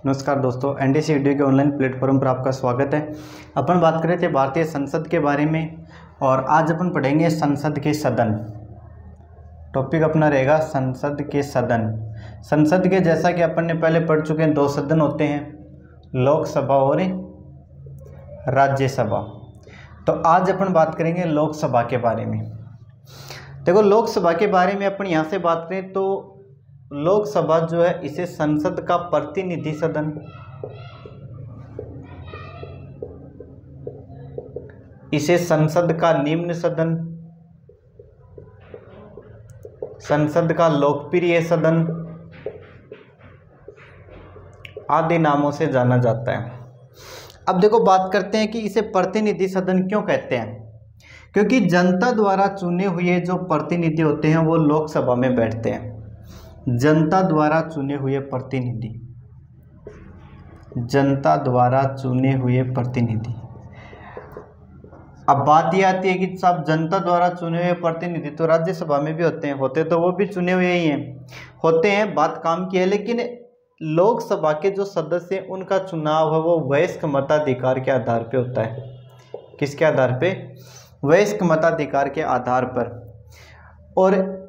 नमस्कार दोस्तों, NDC education के ऑनलाइन प्लेटफॉर्म पर आपका स्वागत है। अपन बात कर रहे थे भारतीय संसद के बारे में और आज अपन पढ़ेंगे संसद के सदन। टॉपिक अपना रहेगा संसद के सदन। संसद के जैसा कि अपन ने पहले पढ़ चुके हैं, दो सदन होते हैं, लोकसभा और राज्यसभा। तो आज अपन बात करेंगे लोकसभा के बारे में। देखो, लोकसभा के बारे में अपन यहाँ से बात करें तो लोकसभा जो है इसे संसद का प्रतिनिधि सदन, इसे संसद का निम्न सदन, संसद का लोकप्रिय सदन आदि नामों से जाना जाता है। अब देखो, बात करते हैं कि इसे प्रतिनिधि सदन क्यों कहते हैं। क्योंकि जनता द्वारा चुने हुए जो प्रतिनिधि होते हैं वो लोकसभा में बैठते हैं। जनता द्वारा चुने हुए प्रतिनिधि, जनता द्वारा चुने हुए प्रतिनिधि। अब बात यह आती है कि साहब जनता द्वारा चुने हुए प्रतिनिधि तो राज्यसभा में भी होते हैं, होते तो वो भी चुने हुए ही हैं, होते हैं, बात काम की है। लेकिन लोकसभा के जो सदस्य हैं उनका चुनाव है वो वयस्क मताधिकार के आधार पे होता है। किसके आधार पे? वयस्क मताधिकार के आधार पर। और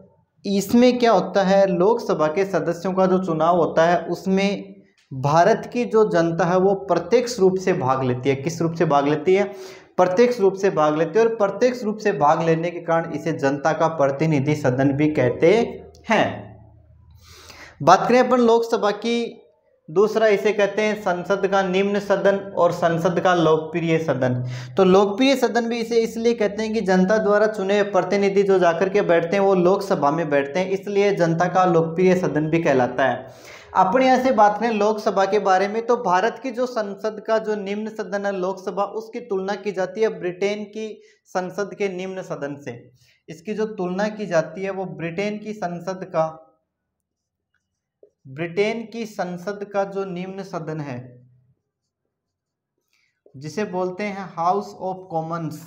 इसमें क्या होता है, लोकसभा के सदस्यों का जो चुनाव होता है उसमें भारत की जो जनता है वो प्रत्यक्ष रूप से भाग लेती है। किस रूप से भाग लेती है? प्रत्यक्ष रूप से भाग लेती है। और प्रत्यक्ष रूप से भाग लेने के कारण इसे जनता का प्रतिनिधि सदन भी कहते हैं। बात करें अपन लोकसभा की, दूसरा इसे कहते हैं संसद का निम्न सदन और संसद का लोकप्रिय सदन। तो लोकप्रिय सदन भी इसे इसलिए कहते हैं कि जनता द्वारा चुने प्रतिनिधि जो जाकर के बैठते हैं वो लोकसभा में बैठते हैं, इसलिए जनता का लोकप्रिय सदन भी कहलाता है। अपन यहाँ से बात करें लोकसभा के बारे में तो भारत की जो संसद का जो निम्न सदन है लोकसभा, उसकी तुलना की जाती है ब्रिटेन की संसद के निम्न सदन से। इसकी जो तुलना की जाती है वो ब्रिटेन की संसद का जो निम्न सदन है जिसे बोलते हैं हाउस ऑफ कॉमन्स।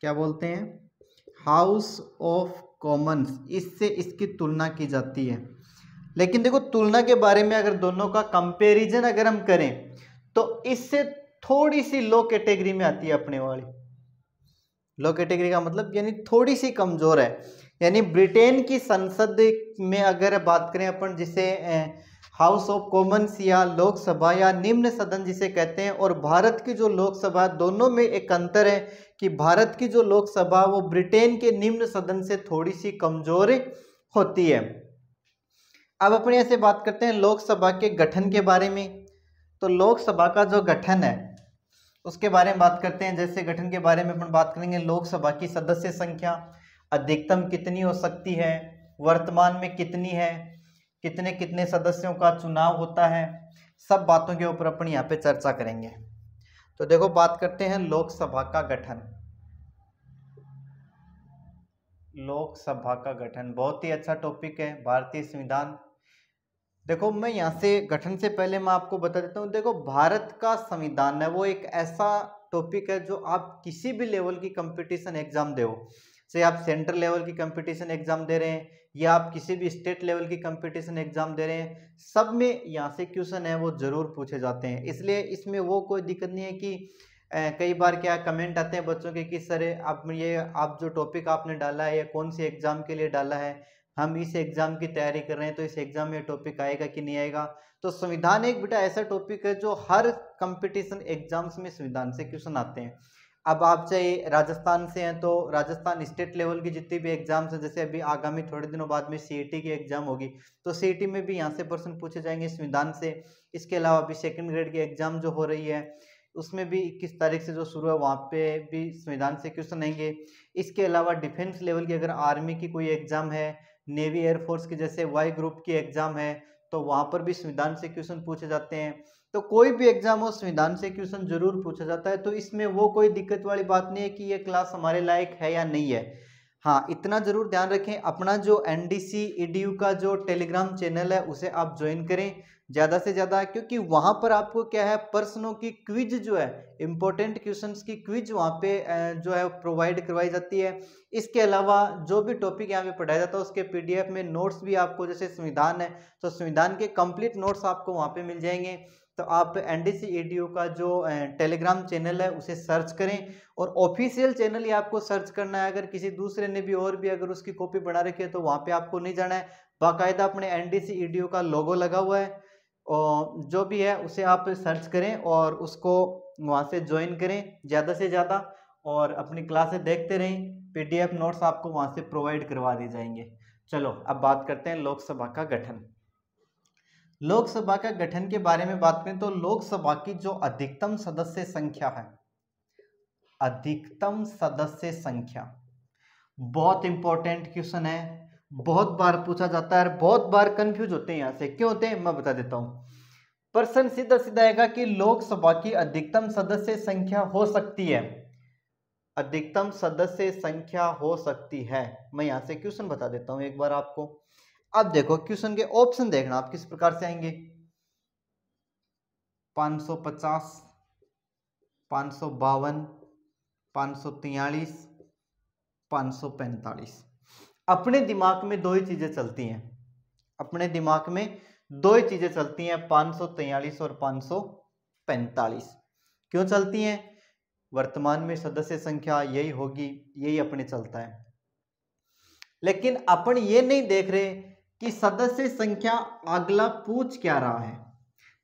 क्या बोलते हैं? House of Commons. इससे इसकी तुलना की जाती है। लेकिन देखो, तुलना के बारे में अगर दोनों का कंपैरिजन अगर हम करें तो इससे थोड़ी सी लो कैटेगरी में आती है अपने वाली। लो कैटेगरी का मतलब यानी थोड़ी सी कमजोर है। यानी ब्रिटेन की संसद में अगर बात करें अपन, जिसे हाउस ऑफ कॉमन्स या लोकसभा या निम्न सदन जिसे कहते हैं, और भारत की जो लोकसभा, दोनों में एक अंतर है कि भारत की जो लोकसभा वो ब्रिटेन के निम्न सदन से थोड़ी सी कमजोर होती है। अब अपन ऐसे बात करते हैं लोकसभा के गठन के बारे में। तो लोकसभा का जो गठन है उसके बारे में बात करते हैं। जैसे गठन के बारे में अपन बात करेंगे, लोकसभा की सदस्य संख्या अधिकतम कितनी हो सकती है, वर्तमान में कितनी है, कितने कितने सदस्यों का चुनाव होता है, सब बातों के ऊपर अपन यहाँ पे चर्चा करेंगे। तो देखो, बात करते हैं लोकसभा का गठन। लोकसभा का गठन बहुत ही अच्छा टॉपिक है, भारतीय संविधान। देखो, मैं यहाँ से गठन से पहले मैं आपको बता देता हूँ। देखो, भारत का संविधान है वो एक ऐसा टॉपिक है जो आप किसी भी लेवल की कंपटीशन एग्जाम दे, चाहे आप सेंट्रल लेवल की कंपटीशन एग्जाम दे रहे हैं या आप किसी भी स्टेट लेवल की कंपटीशन एग्जाम दे रहे हैं, सब में यहाँ से क्वेश्चन है वो जरूर पूछे जाते हैं। इसलिए इसमें वो कोई दिक्कत नहीं है कि कई बार क्या कमेंट आते हैं बच्चों के कि सर आप जो टॉपिक आपने डाला है या कौन सी एग्जाम के लिए डाला है, हम इस एग्जाम की तैयारी कर रहे हैं तो इस एग्जाम में टॉपिक आएगा कि नहीं आएगा। तो संविधान एक बेटा ऐसा टॉपिक है जो हर कंपटीशन एग्जाम्स में संविधान से क्वेश्चन आते हैं। अब आप चाहे राजस्थान से हैं तो राजस्थान स्टेट लेवल की जितनी भी एग्जाम्स हैं, जैसे अभी आगामी थोड़े दिनों बाद में सीईटी की एग्जाम होगी तो सीईटी में भी यहाँ से प्रश्न पूछे जाएंगे संविधान से। इसके अलावा अभी सेकंड ग्रेड की एग्जाम जो हो रही है उसमें भी 21 तारीख से जो शुरू है वहाँ पे भी संविधान से क्वेश्चन आएंगे। इसके अलावा डिफेंस लेवल की अगर आर्मी की कोई एग्जाम है, नेवी एयरफोर्स की जैसे वाई ग्रुप की एग्जाम है, तो वहाँ पर भी संविधान से क्वेश्चन पूछे जाते हैं। तो कोई भी एग्जाम हो संविधान से क्वेश्चन जरूर पूछा जाता है। तो इसमें वो कोई दिक्कत वाली बात नहीं है कि ये क्लास हमारे लायक है या नहीं है। हाँ, इतना जरूर ध्यान रखें, अपना जो एनडीसी ईडीयू का जो टेलीग्राम चैनल है उसे आप ज्वाइन करें ज़्यादा से ज़्यादा, क्योंकि वहाँ पर आपको क्या है, प्रश्नों की क्विज जो है, इंपॉर्टेंट क्वेश्चंस की क्विज वहाँ पे जो है प्रोवाइड करवाई जाती है। इसके अलावा जो भी टॉपिक यहाँ पे पढ़ाया जाता है उसके पीडीएफ में नोट्स भी आपको, जैसे संविधान है तो संविधान के कंप्लीट नोट्स आपको वहाँ पे मिल जाएंगे। तो आप एनडीसी ईडीयू का जो टेलीग्राम चैनल है उसे सर्च करें, और ऑफिशियल चैनल ही आपको सर्च करना है। अगर किसी दूसरे ने भी और भी अगर उसकी कॉपी बना रखी है तो वहाँ पे आपको नहीं जाना है, बाकायदा अपने एनडीसी ईडीयू का लोगो लगा हुआ है और जो भी है उसे आप सर्च करें और उसको वहाँ से ज्वाइन करें ज़्यादा से ज़्यादा, और अपनी क्लासें देखते रहें। पीडीएफ नोट्स आपको वहाँ से प्रोवाइड करवा दिए जाएंगे। चलो अब बात करते हैं लोकसभा का गठन। लोकसभा का गठन के बारे में बात करें तो लोकसभा की जो अधिकतम सदस्य संख्या है, अधिकतम सदस्य संख्या, बहुत इंपॉर्टेंट क्वेश्चन है, बहुत बार पूछा जाता है, बहुत बार कंफ्यूज होते हैं। यहाँ से क्यों होते हैं मैं बता देता हूँ। प्रश्न सीधा सीधा आएगा कि लोकसभा की अधिकतम सदस्य संख्या हो सकती है, अधिकतम सदस्य संख्या हो सकती है। मैं यहाँ से क्वेश्चन बता देता हूँ एक बार आपको। अब देखो क्वेश्चन के ऑप्शन देखना आप किस प्रकार से आएंगे। 550, 552, 543, 545। अपने दिमाग में दो ही चीजें चलती हैं, अपने दिमाग में दो ही चीजें चलती हैं, 543 और 545। क्यों चलती हैं? वर्तमान में सदस्य संख्या यही होगी, यही अपने चलता है। लेकिन अपन ये नहीं देख रहे कि सदस्य संख्या अगला पूछ क्या रहा है,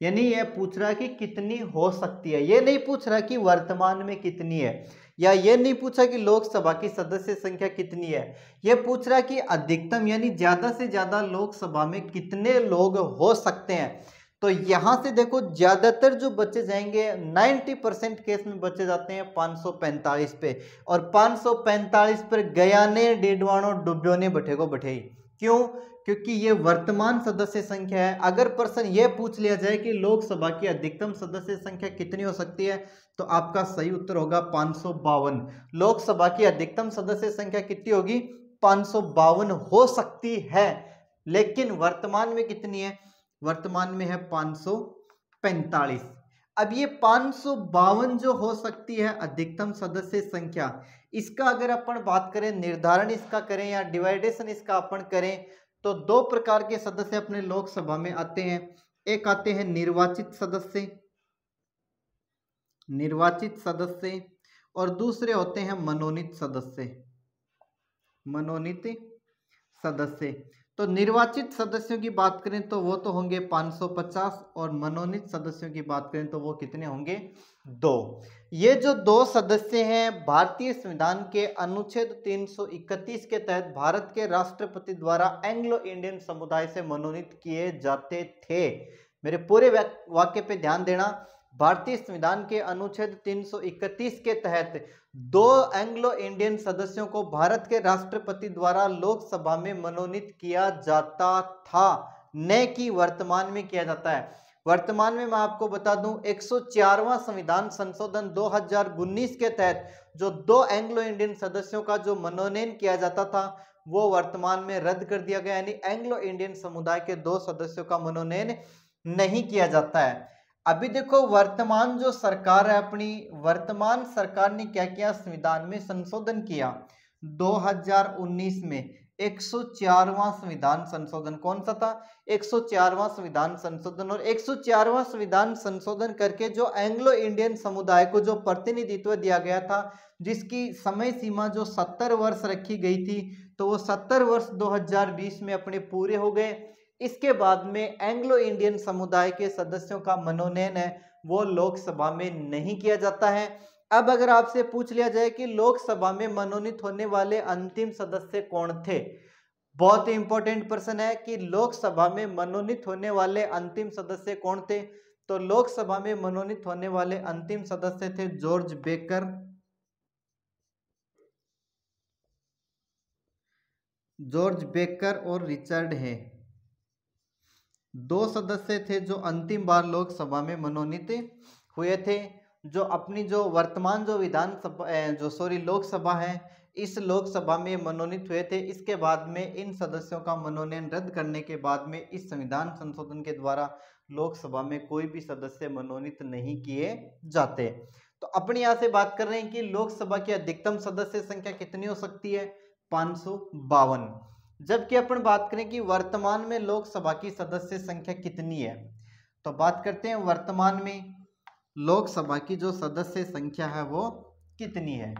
यानी यह पूछ रहा है कि कितनी हो सकती है। ये नहीं पूछ रहा कि वर्तमान में कितनी है, या ये नहीं पूछा कि लोकसभा की सदस्य संख्या कितनी है। यह पूछ रहा है कि अधिकतम यानी ज्यादा से ज्यादा लोकसभा में कितने लोग हो सकते हैं। तो यहां से देखो ज्यादातर जो बच्चे जाएंगे 90% केस में बच्चे जाते हैं 545 पे, और 545 पर गया ने डेडवाणो डुब्यो ने बठे को बैठे। क्यों? क्योंकि ये वर्तमान सदस्य संख्या है। अगर प्रश्न ये पूछ लिया जाए कि लोकसभा की अधिकतम सदस्य संख्या कितनी हो सकती है तो आपका सही उत्तर होगा 552। लोकसभा की अधिकतम सदस्य संख्या कितनी होगी? 552 हो सकती है, लेकिन वर्तमान में कितनी है? वर्तमान में है 545। अब ये 552 जो हो सकती है अधिकतम सदस्य संख्या, इसका अगर अपन बात करें, निर्धारण इसका करें या डिवाइडेशन इसका अपन करें, तो दो प्रकार के सदस्य अपने लोकसभा में आते हैं। एक आते हैं निर्वाचित सदस्य, निर्वाचित सदस्य, और दूसरे होते हैं मनोनीत सदस्य, मनोनीत सदस्य। तो निर्वाचित सदस्यों की बात करें तो वो तो होंगे 550, और मनोनीत सदस्यों की बात करें तो वो कितने होंगे? 2। ये जो दो सदस्य हैं भारतीय संविधान के अनुच्छेद 331 के तहत भारत के राष्ट्रपति द्वारा एंग्लो इंडियन समुदाय से मनोनीत किए जाते थे। मेरे पूरे वाक्य पे ध्यान देना। भारतीय संविधान के अनुच्छेद 331 के तहत दो एंग्लो इंडियन सदस्यों को भारत के राष्ट्रपति द्वारा लोकसभा में मनोनीत किया जाता था, न कि वर्तमान में किया जाता है। वर्तमान में मैं आपको बता दूं 104वां संविधान संशोधन 2019 के तहत जो दो एंग्लो इंडियन सदस्यों का जो मनोनयन किया जाता था वो वर्तमान में रद्द कर दिया गया, यानी एंग्लो इंडियन समुदाय के दो सदस्यों का मनोनयन नहीं किया जाता है। अभी देखो वर्तमान जो सरकार है अपनी, वर्तमान सरकार ने क्या किया? संविधान में संशोधन किया 2019 में। 104वां संविधान संशोधन कौन सा था? 104वां संविधान संशोधन। और 104वां संविधान संशोधन करके जो एंग्लो इंडियन समुदाय को जो प्रतिनिधित्व दिया गया था, जिसकी समय सीमा जो 70 वर्ष रखी गई थी, तो वो 70 वर्ष 2020 में अपने पूरे हो गए। इसके बाद में एंग्लो इंडियन समुदाय के सदस्यों का मनोनयन है वो लोकसभा में नहीं किया जाता है। अब अगर आपसे पूछ लिया जाए कि लोकसभा में मनोनीत होने वाले अंतिम सदस्य कौन थे, बहुत ही इंपॉर्टेंट प्रश्न है कि लोकसभा में मनोनीत होने वाले अंतिम सदस्य कौन थे। तो लोकसभा में मनोनीत होने वाले अंतिम सदस्य थे जॉर्ज बेकर, जॉर्ज बेकर और रिचर्ड है। दो सदस्य थे जो अंतिम बार लोकसभा में मनोनीत हुए थे, जो अपनी जो वर्तमान जो लोकसभा है इस लोकसभा में मनोनीत हुए थे। इसके बाद में इन सदस्यों का मनोनयन रद्द करने के बाद में इस संविधान संशोधन के द्वारा लोकसभा में कोई भी सदस्य मनोनीत नहीं किए जाते। तो अपने यहाँ से बात कर रहे हैं कि लोकसभा की अधिकतम सदस्य संख्या कितनी हो सकती है, 552। जबकि अपन बात करें कि वर्तमान में लोकसभा की सदस्य संख्या कितनी है, तो बात करते हैं वर्तमान में लोकसभा की जो सदस्य संख्या है वो कितनी है।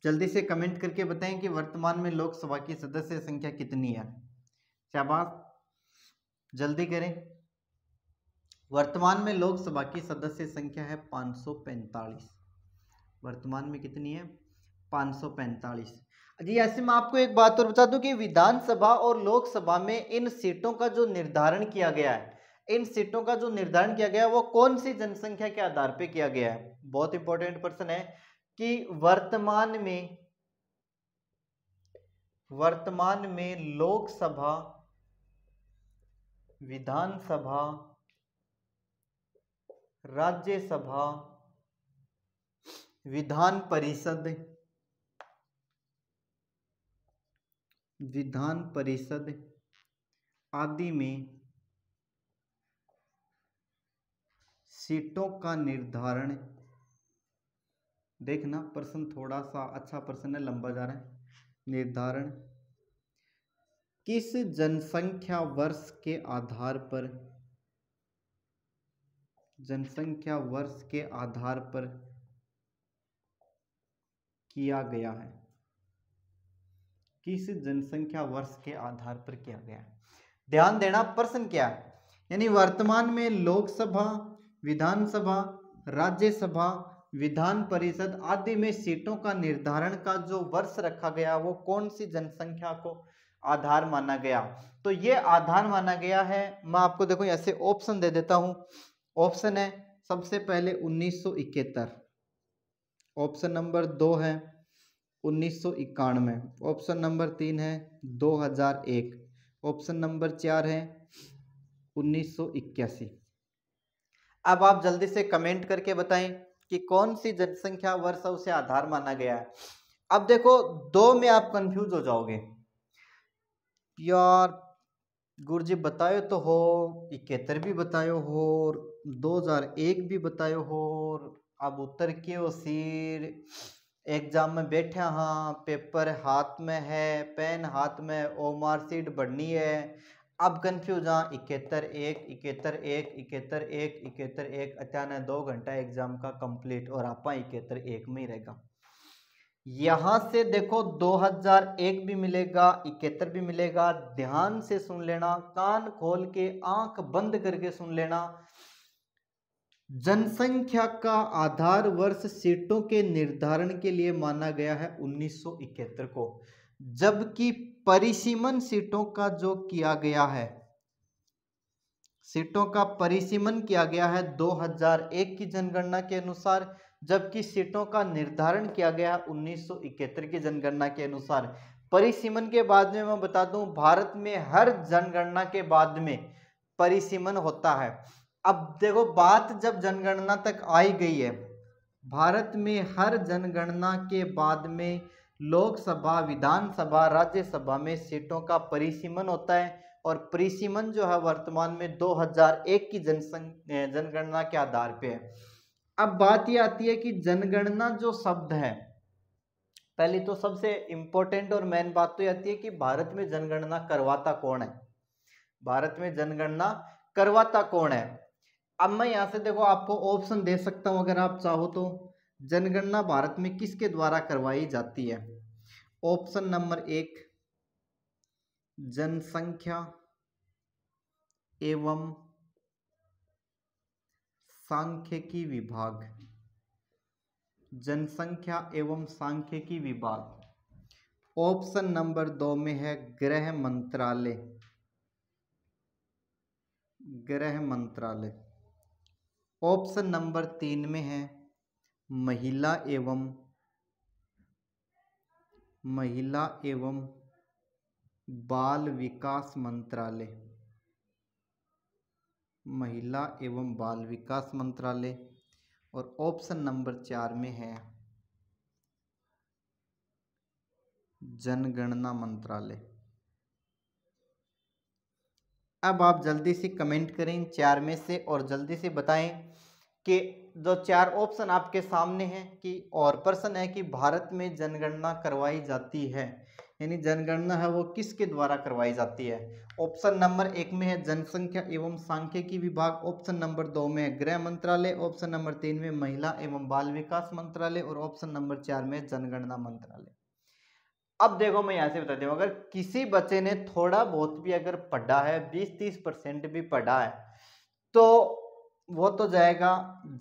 जल्दी से कमेंट करके बताएं कि वर्तमान में लोकसभा की सदस्य संख्या कितनी है। शाबाश, जल्दी करें। वर्तमान में लोकसभा की सदस्य संख्या है 545। वर्तमान में कितनी है, 545। जी ऐसे मैं आपको एक बात और बता दूं कि विधानसभा और लोकसभा में इन सीटों का जो निर्धारण किया गया है, इन सीटों का जो निर्धारण किया गया है वो कौन सी जनसंख्या के आधार पर किया गया है। बहुत इंपॉर्टेंट प्रश्न है कि वर्तमान में लोकसभा, विधानसभा, राज्यसभा, विधान परिषद आदि में सीटों का निर्धारण, देखना प्रश्न थोड़ा सा अच्छा प्रश्न है, लंबा जा रहा है। निर्धारण किस जनसंख्या वर्ष के आधार पर, जनसंख्या वर्ष के आधार पर किया गया है, किस जनसंख्या वर्ष के आधार पर किया गया है। ध्यान देना प्रश्न क्या है, यानी वर्तमान में लोकसभा, विधानसभा, राज्यसभा, विधान परिषद आदि में सीटों का निर्धारण का जो वर्ष रखा गया वो कौन सी जनसंख्या को आधार माना गया। तो ये आधार माना गया है, मैं आपको देखो ऐसे ऑप्शन दे देता हूं। ऑप्शन है सबसे पहले 1971, ऑप्शन नंबर 2 है 1991, ऑप्शन नंबर 3 है 2001, ऑप्शन नंबर 4 है 1981। अब आप जल्दी से कमेंट करके बताएं कि कौन सी जनसंख्या वर्ष उसे आधार माना गया है। अब देखो दो में आप कंफ्यूज हो जाओगे, यार गुरुजी बतायो तो हो, 71 भी बतायो हो, 2001 भी बतायो हो, अब उतर के हो सिर एग्जाम में बैठे, हाँ पेपर हाथ में है, पेन हाथ में, ओ मार्कशीट बढ़नी है। अब कंफ्यूज, हाँ 71-1, 71-1, 71-1, 71-1, अचानक 2 घंटा एग्जाम का कंप्लीट और आपा 71-1 में ही रहेगा। यहां से देखो 2001 भी मिलेगा, 71 भी मिलेगा। ध्यान से सुन लेना, कान खोल के आंख बंद करके सुन लेना। जनसंख्या का आधार वर्ष सीटों के निर्धारण के लिए माना गया है 1971 को, जबकि परिसीमन सीटों का जो किया गया है, सीटों का परिसीमन किया गया है 2001 की जनगणना के अनुसार, जबकि सीटों का निर्धारण किया गया है 1971 की जनगणना के अनुसार। परिसीमन के बाद में मैं बता दूं, भारत में हर जनगणना के बाद में परिसीमन होता है। अब देखो बात जब जनगणना तक आई गई है, भारत में हर जनगणना के बाद में लोकसभा, विधानसभा, राज्यसभा में सीटों का परिसीमन होता है और परिसीमन जो है वर्तमान में 2001 की जनगणना के आधार पे है। अब बात ये आती है कि जनगणना जो शब्द है, पहली तो सबसे इंपॉर्टेंट और मेन बात तो ये आती है कि भारत में जनगणना करवाता कौन है, भारत में जनगणना करवाता कौन है। अब मैं यहां से देखो आपको ऑप्शन दे सकता हूं अगर आप चाहो तो, जनगणना भारत में किसके द्वारा करवाई जाती है। ऑप्शन नंबर 1 जनसंख्या एवं सांख्यिकी विभाग, जनसंख्या एवं सांख्यिकी विभाग। ऑप्शन नंबर 2 में है गृह मंत्रालय, गृह मंत्रालय। ऑप्शन नंबर 3 में है महिला एवं बाल विकास मंत्रालय, महिला एवं बाल विकास मंत्रालय। और ऑप्शन नंबर 4 में है जनगणना मंत्रालय। अब आप जल्दी से कमेंट करें इन 4 में से और जल्दी से बताएं कि जो 4 ऑप्शन आपके सामने हैं कि और प्रश्न है कि भारत में जनगणना करवाई जाती है, यानी जनगणना है वो किसके द्वारा करवाई जाती है। ऑप्शन नंबर 1 में है जनसंख्या एवं सांख्यिकी विभाग, ऑप्शन नंबर 2 में है गृह मंत्रालय, ऑप्शन नंबर 3 में महिला एवं बाल विकास मंत्रालय और ऑप्शन नंबर 4 में जनगणना मंत्रालय। अब देखो मैं यहाँ से बता दूं, अगर किसी बच्चे ने थोड़ा बहुत भी अगर पढ़ा है, 20-30% भी पढ़ा है, तो वो तो जाएगा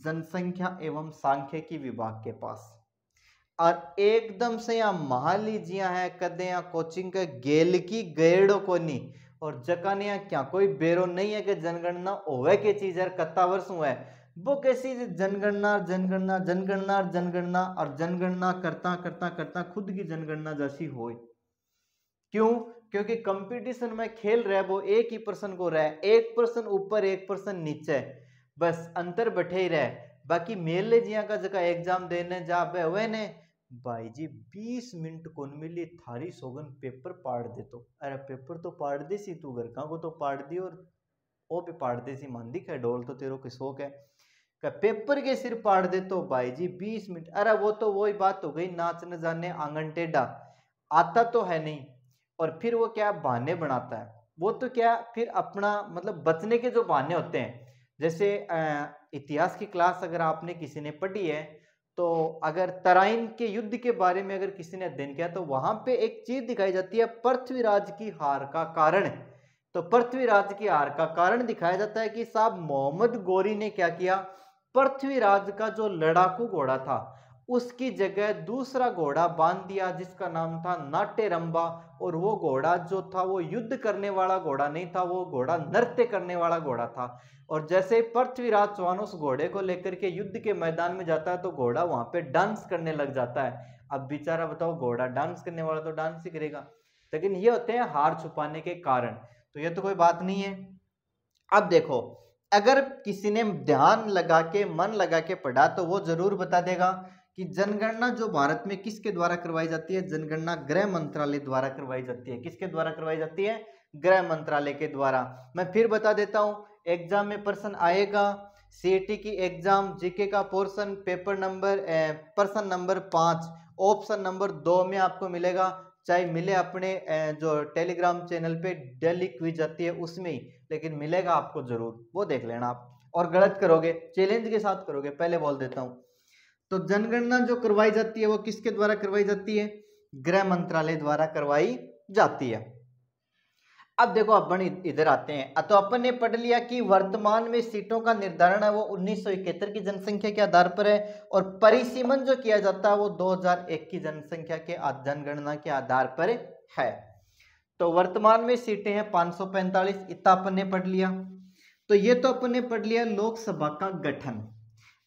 जनसंख्या एवं सांख्यिकी विभाग के पास। और एकदम से यहाँ महालीजिया है कदे यहाँ कोचिंग का गेल की गेड़ो को नहीं, और जकाने यहाँ क्या कोई बेरो नहीं है कि जनगणना होवे के चीज यार कत्ता वर्ष हुआ है, वो कैसी जनगणना जनगणना जनगणना जनगणना और जनगणना करता करता करता खुद की जनगणना जैसी हो। क्यों? क्योंकि कंपटीशन में खेल रहा है वो एक ही पर्सन को रहा है, एक पर्सन ऊपर एक पर्सन नीचे, बस अंतर बैठे ही रहे। बाकी मेले जिया का जगह एग्जाम देने जा हुए ने भाई जी 20 मिनट कौन मिली थारी सोगन पेपर पाड़ दे, तो अरे पेपर तो पाड़ दे सी तू, घर का को तो पाड़ दी और वो भी पाड़ दे सी, मान दी है डोल तो तेरो के शौक है का पेपर के सिर पाड़ दे तो भाई जी 20 मिनट। अरे वो तो वही बात हो गई, नाच न जाने आंगन टेढ़ा, आता तो है नहीं, और फिर वो क्या बहाने बनाता है, वो तो क्या फिर अपना मतलब बचने के जो बहाने होते हैं। जैसे इतिहास की क्लास अगर आपने किसी ने पढ़ी है, तो अगर तराइन के युद्ध के बारे में अगर किसी ने अध्ययन किया तो वहां पे एक चीज दिखाई जाती है, पृथ्वीराज की हार का कारण। तो पृथ्वीराज की हार का कारण दिखाया जाता है कि साहब मोहम्मद गोरी ने क्या किया, पृथ्वीराज का जो लड़ाकू घोड़ा था उसकी जगह दूसरा घोड़ा बांध दिया जिसका नाम था नाट्यरंबा, और वो घोड़ा जो था वो युद्ध करने वाला घोड़ा नहीं था, वो घोड़ा नृत्य करने वाला घोड़ा था। और जैसे पृथ्वीराज चौहान उस घोड़े को लेकर के युद्ध के मैदान में जाता है तो घोड़ा वहां पे डांस करने लग जाता है। अब बेचारा बताओ, घोड़ा डांस करने वाला तो डांस ही करेगा, लेकिन ये होते हैं हार छुपाने के कारण, तो ये तो कोई बात नहीं है। अब देखो, अगर किसी ने ध्यान लगा के मन लगा के पढ़ा तो वो जरूर बता देगा कि जनगणना जो भारत में किसके द्वारा करवाई जाती है, जनगणना गृह मंत्रालय द्वारा करवाई जाती है। किसके द्वारा करवाई जाती है? गृह मंत्रालय के द्वारा। मैं फिर बता देता हूं, एग्जाम में प्रश्न आएगा, सीईटी की एग्जाम जीके का पोर्शन पेपर नंबर प्रश्न नंबर 5 ऑप्शन नंबर 2 में आपको मिलेगा, चाहे मिले अपने जो टेलीग्राम चैनल पे डेली क्विज आती है उसमें ही, लेकिन मिलेगा आपको जरूर, वो देख लेना आप। और गलत करोगे चैलेंज के साथ करोगे, पहले बोल देता हूं। तो जनगणना जो करवाई जाती है वो किसके द्वारा करवाई जाती है? गृह मंत्रालय द्वारा करवाई जाती है। अब देखो अपन इधर आते हैं, तो अपन ने पढ़ लिया कि वर्तमान में सीटों का निर्धारण है वो 1971 की जनसंख्या के आधार पर है, और परिसीमन जो किया जाता है वो 2001 की जनसंख्या के जनगणना के आधार पर है। तो वर्तमान में सीटें हैं 545, इतना अपन ने पढ़ लिया। तो ये तो अपन ने पढ़ लिया लोकसभा का गठन।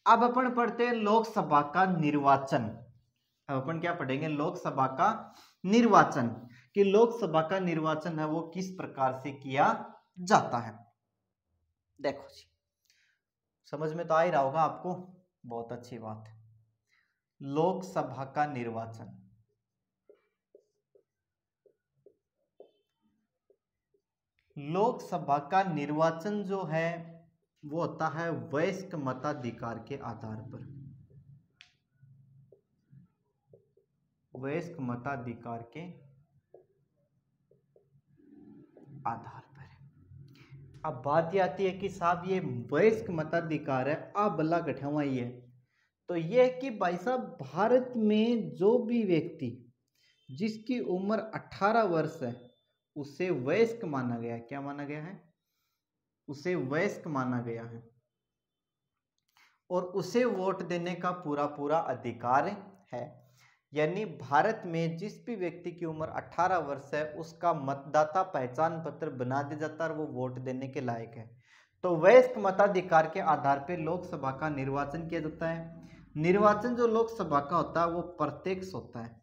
अब अपन पढ़ते हैं लोकसभा का निर्वाचन। अब अपन क्या पढ़ेंगे? लोकसभा का निर्वाचन, कि लोकसभा का निर्वाचन है वो किस प्रकार से किया जाता है। देखो जी, समझ में तो आ ही रहा होगा आपको, बहुत अच्छी बात है। लोकसभा का निर्वाचन, लोकसभा का निर्वाचन जो है वो होता है वयस्क मताधिकार के आधार पर, वयस्क मताधिकार के आधार पर। अब बात यह आती है कि साहब ये वयस्क मताधिकार है, अब बल्ला गठवा ही है, तो ये है कि भाई साहब भारत में जो भी व्यक्ति जिसकी उम्र 18 वर्ष है उसे वयस्क माना गया है। क्या माना गया है? उसे वयस्क माना गया है, और उसे वोट देने का पूरा पूरा अधिकार है। यानी भारत में जिस भी व्यक्ति की उम्र 18 वर्ष है उसका मतदाता पहचान पत्र बना दिया जाता है और वो वोट देने के लायक है। तो वयस्क मताधिकार के आधार पर लोकसभा का निर्वाचन किया जाता है। निर्वाचन जो लोकसभा का होता है वो प्रत्यक्ष होता है।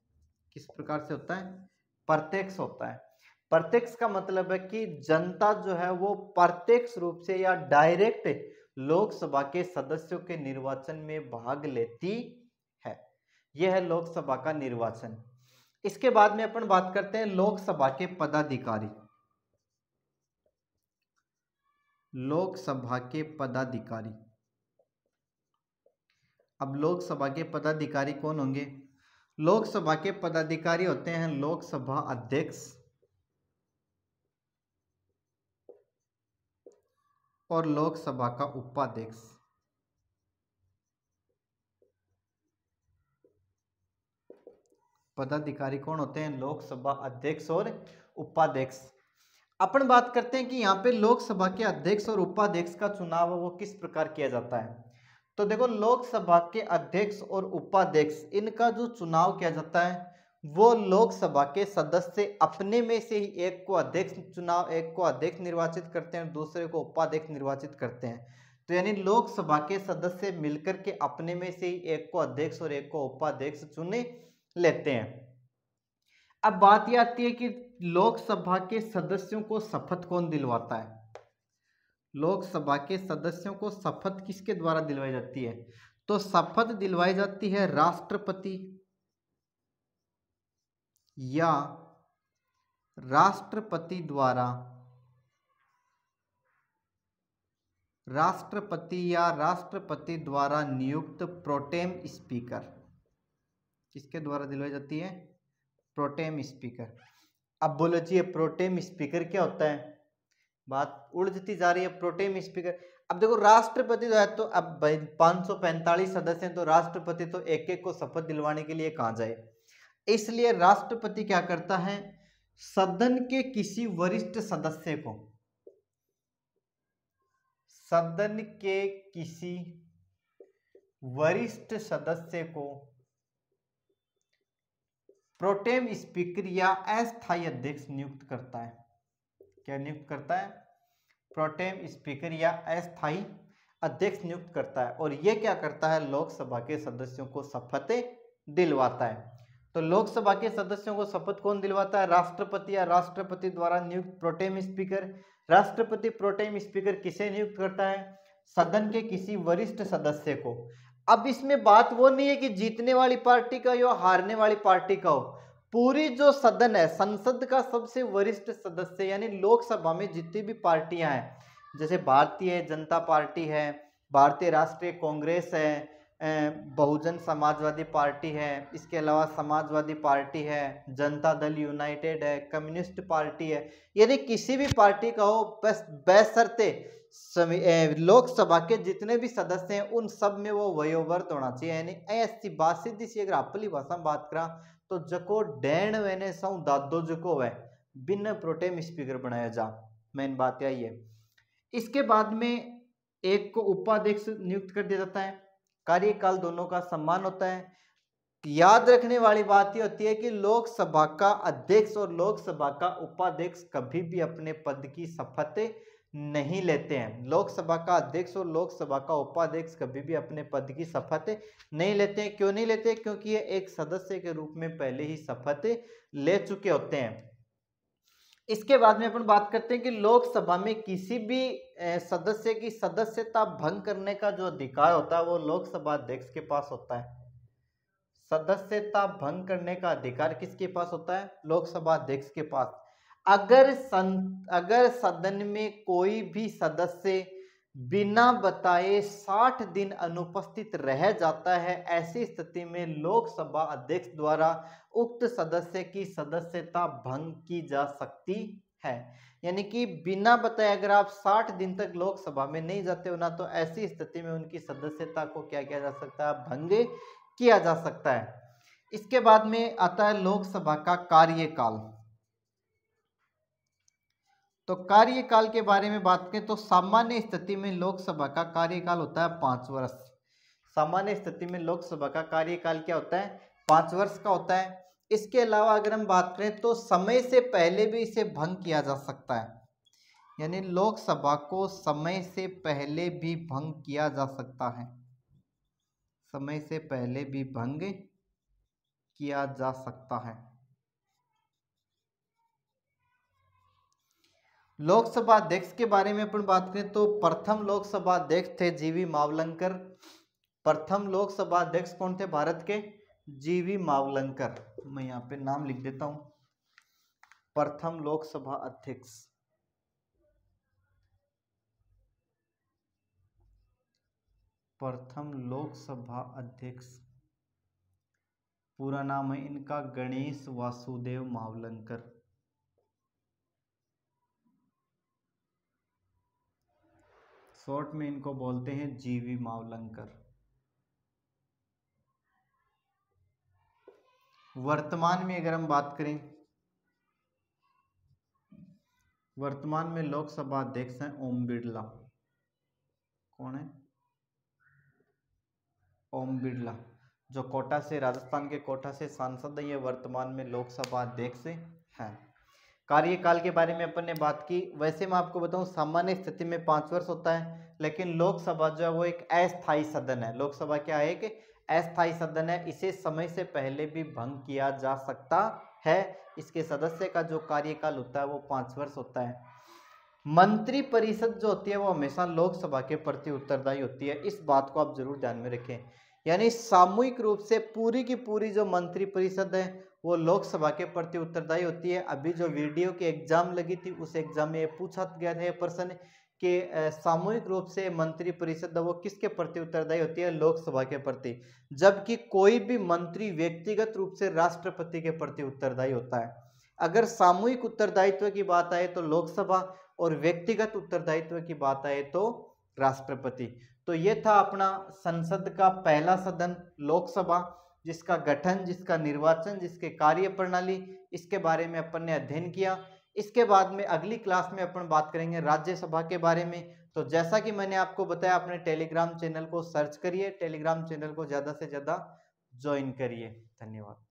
किस प्रकार से होता है? प्रत्यक्ष होता है। प्रत्यक्ष का मतलब है कि जनता जो है वो प्रत्यक्ष रूप से या डायरेक्ट लोकसभा के सदस्यों के निर्वाचन में भाग लेती है। यह है लोकसभा का निर्वाचन। इसके बाद में अपन बात करते हैं लोकसभा के पदाधिकारी। लोकसभा के पदाधिकारी, अब लोकसभा के पदाधिकारी कौन होंगे? लोकसभा के पदाधिकारी होते हैं लोकसभा अध्यक्ष और लोकसभा का उपाध्यक्ष। पदाधिकारी कौन होते हैं? लोकसभा अध्यक्ष और उपाध्यक्ष। अपन बात करते हैं कि यहाँ पे लोकसभा के अध्यक्ष और उपाध्यक्ष का चुनाव वो किस प्रकार किया जाता है। तो देखो, लोकसभा के अध्यक्ष और उपाध्यक्ष इनका जो चुनाव किया जाता है वो लोकसभा के सदस्य अपने में से ही एक को अध्यक्ष निर्वाचित करते हैं और दूसरे को उपाध्यक्ष निर्वाचित करते हैं। तो यानी लोकसभा के सदस्य मिलकर के अपने में से ही एक को अध्यक्ष और एक को उपाध्यक्ष चुने लेते हैं। अब बात यह आती है कि लोकसभा के सदस्यों को शपथ कौन दिलवाता है? लोकसभा के सदस्यों को शपथ किसके द्वारा दिलवाई जाती है? तो शपथ दिलवाई जाती है राष्ट्रपति या राष्ट्रपति द्वारा नियुक्त प्रोटेम स्पीकर। किसके द्वारा दिलवाई जाती है? Protem speaker. अब बोलो जी, प्रोटेम स्पीकर क्या होता है? बात उलझती जा रही है। प्रोटेम स्पीकर, अब देखो राष्ट्रपति जो है तो अब 545 सदस्य हैं तो राष्ट्रपति तो एक एक को शपथ दिलवाने के लिए कहाँ जाए, इसलिए राष्ट्रपति क्या करता है, सदन के किसी वरिष्ठ सदस्य को प्रोटेम स्पीकर या अस्थायी अध्यक्ष नियुक्त करता है। क्या नियुक्त करता है? प्रोटेम स्पीकर या अस्थायी अध्यक्ष नियुक्त करता है। और यह क्या करता है? लोकसभा के सदस्यों को शपथ दिलवाता है। तो लोकसभा के सदस्यों को शपथ कौन दिलवाता है? राष्ट्रपति या राष्ट्रपति द्वारा नियुक्त प्रोटेम स्पीकर। राष्ट्रपति प्रोटेम स्पीकर किसे नियुक्त करता है? सदन के किसी वरिष्ठ सदस्य को। अब इसमें बात वो नहीं है कि जीतने वाली पार्टी का या हारने वाली पार्टी का हो, पूरी जो सदन है, संसद का सबसे वरिष्ठ सदस्य, यानी लोकसभा में जितनी भी पार्टियां हैं, जैसे भारतीय जनता पार्टी है, भारतीय राष्ट्रीय कांग्रेस है, बहुजन समाजवादी पार्टी है, इसके अलावा समाजवादी पार्टी है, जनता दल यूनाइटेड है, कम्युनिस्ट पार्टी है, यानी किसी भी पार्टी का हो, बस बशर्ते लोकसभा के जितने भी सदस्य हैं उन सब में वो वयोवर्त होना चाहिए। यानी ऐसी बात सीधी सी अगर अपनी भाषा में बात करा तो जको डैण वेने सौ दादो जको वह बिन प्रोटेम स्पीकर बनाया जा, मेन बात यही है। इसके बाद में एक को उपाध्यक्ष नियुक्त कर दिया जाता है। कार्यकाल दोनों का समान होता है। याद रखने वाली बात यह होती है कि लोकसभा का अध्यक्ष और लोकसभा का उपाध्यक्ष कभी भी अपने पद की शपथ नहीं लेते हैं। लोकसभा का अध्यक्ष और लोकसभा का उपाध्यक्ष कभी भी अपने पद की शपथ नहीं लेते हैं। क्यों नहीं लेते? क्योंकि ये एक सदस्य के रूप में पहले ही शपथ ले चुके होते हैं। इसके बाद में अपन बात करते हैं कि लोकसभा में किसी भी सदस्य की सदस्यता भंग करने का जो अधिकार होता है वो लोकसभा अध्यक्ष के पास होता है। सदस्यता भंग करने का अधिकार किसके पास होता है? लोकसभा अध्यक्ष के पास। अगर सदन में कोई भी सदस्य बिना बताए 60 दिन अनुपस्थित रह जाता है, ऐसी स्थिति में लोकसभा अध्यक्ष द्वारा उक्त सदस्य की सदस्यता भंग की जा सकती है। यानी कि बिना बताए अगर आप 60 दिन तक लोकसभा में नहीं जाते हो ना, तो ऐसी स्थिति में उनकी सदस्यता को क्या किया जा सकता है? भंग किया जा सकता है। इसके बाद में आता है लोकसभा का कार्यकाल। तो कार्यकाल के बारे में बात करें तो सामान्य स्थिति में लोकसभा का कार्यकाल होता है 5 वर्ष। सामान्य स्थिति में लोकसभा का कार्यकाल क्या होता है? 5 वर्ष का होता है। इसके अलावा अगर हम बात करें तो समय से पहले भी इसे भंग किया जा सकता है। यानी लोकसभा को समय से पहले भी भंग किया जा सकता है। समय से पहले भी भंग किया जा सकता है। लोकसभा अध्यक्ष के बारे में अपन बात करें तो प्रथम लोकसभा अध्यक्ष थे जीवी मावलंकर। प्रथम लोकसभा अध्यक्ष कौन थे भारत के? जीवी मावलंकर। मैं यहाँ पे नाम लिख देता हूं, प्रथम लोकसभा अध्यक्ष। प्रथम लोकसभा अध्यक्ष, पूरा नाम है इनका गणेश वासुदेव मावलंकर। शॉर्ट में इनको बोलते हैं जीवी मावलंकर। वर्तमान में अगर हम बात करें, वर्तमान में लोकसभा अध्यक्ष हैं ओम बिरला। कौन है? ओम बिरला, जो कोटा से, राजस्थान के कोटा से सांसद है, ये वर्तमान में लोकसभा अध्यक्ष हैं। कार्यकाल के बारे में अपन ने बात की। वैसे मैं आपको बताऊं, सामान्य स्थिति में 5 वर्ष होता है, लेकिन लोकसभा जो है वो एक अस्थायी सदन है। लोकसभा क्या है? कि अस्थायी सदन है, इसे समय से पहले भी भंग किया जा सकता है। इसके सदस्य का जो कार्यकाल होता है वो 5 वर्ष होता है। मंत्री परिषद जो होती है वो हमेशा लोकसभा के प्रति उत्तरदायी होती है, इस बात को आप जरूर ध्यान में रखें। यानी सामूहिक रूप से पूरी की पूरी जो मंत्री परिषद है वो लोकसभा के प्रति उत्तरदायी होती है। अभी जो वीडियो की एग्जाम लगी थी उस एग्जाम में ये पूछा गया था प्रश्न कि सामूहिक रूप से मंत्री परिषद वो किसके प्रति उत्तरदायी होती है? लोकसभा के प्रति। जबकि कोई भी मंत्री व्यक्तिगत रूप से राष्ट्रपति के प्रति उत्तरदायी होता है। अगर सामूहिक उत्तरदायित्व की बात आए तो लोकसभा, और व्यक्तिगत उत्तरदायित्व की बात आए तो राष्ट्रपति। तो ये था अपना संसद का पहला सदन लोकसभा, जिसका गठन, जिसका निर्वाचन, जिसके कार्य प्रणाली, इसके बारे में अपन ने अध्ययन किया। इसके बाद में अगली क्लास में अपन बात करेंगे राज्यसभा के बारे में। तो जैसा कि मैंने आपको बताया, अपने टेलीग्राम चैनल को सर्च करिए, टेलीग्राम चैनल को ज़्यादा से ज़्यादा ज्वाइन करिए। धन्यवाद।